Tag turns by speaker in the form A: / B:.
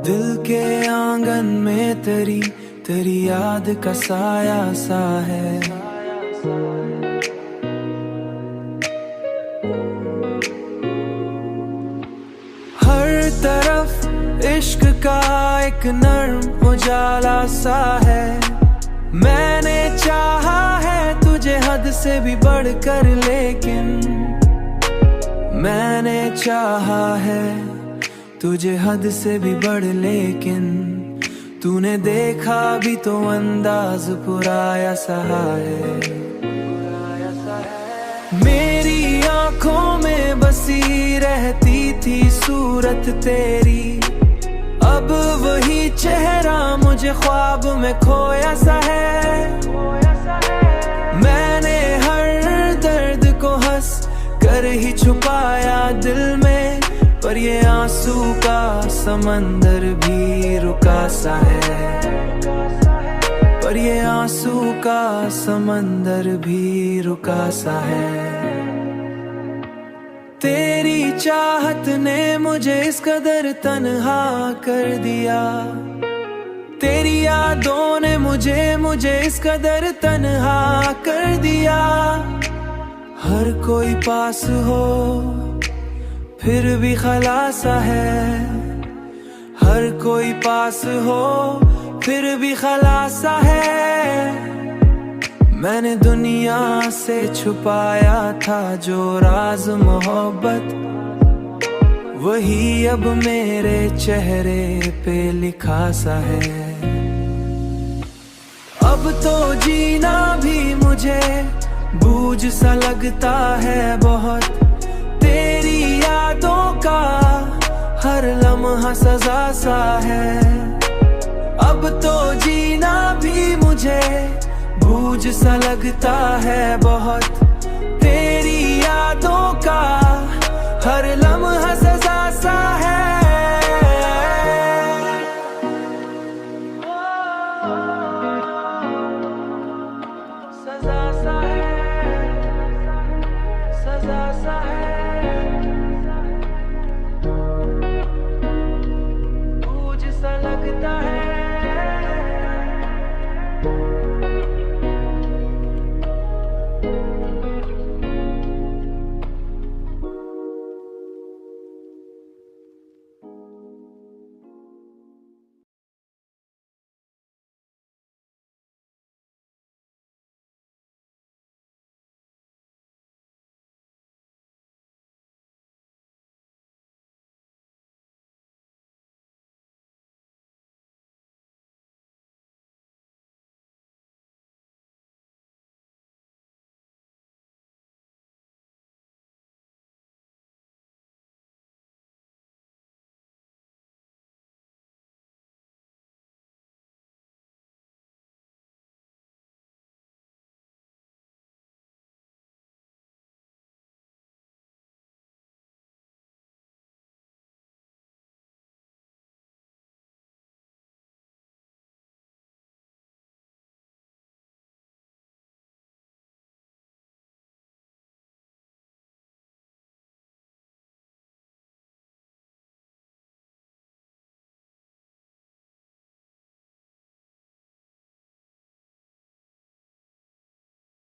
A: दिल के आंगन में तेरी तेरी याद का साया सा है। हर तरफ इश्क का एक नर्म उजाला सा है। मैंने चाहा है तुझे हद से भी बढ़कर, लेकिन मैंने चाहा है तुझे हद से भी बढ़, लेकिन तूने देखा भी तो अंदाज पुराया सा है। मेरी आंखों में बसी रहती थी सूरत तेरी, अब वही चेहरा मुझे ख्वाब में खोया सा है। मैंने हर दर्द को हंस कर ही छुपाया दिल में, पर ये आंसू का समंदर भी रुका सा है। पर ये आंसू का समंदर भी रुका सा है। तेरी चाहत ने मुझे इस कदर तन्हा कर दिया, तेरी यादों ने मुझे इस कदर तन्हा कर दिया। हर कोई पास हो फिर भी खलासा है, हर कोई पास हो फिर भी खलासा है। मैंने दुनिया से छुपाया था जो राज मोहब्बत, वही अब मेरे चेहरे पे लिखा सा है। अब तो जीना भी मुझे बोझ सा लगता है बहुत, तेरी यादों का हर लम्हा सजा सा है। अब तो जीना भी मुझे बोझ सा लगता है बहुत, तेरी यादों का हर लम्हा सजा सा है।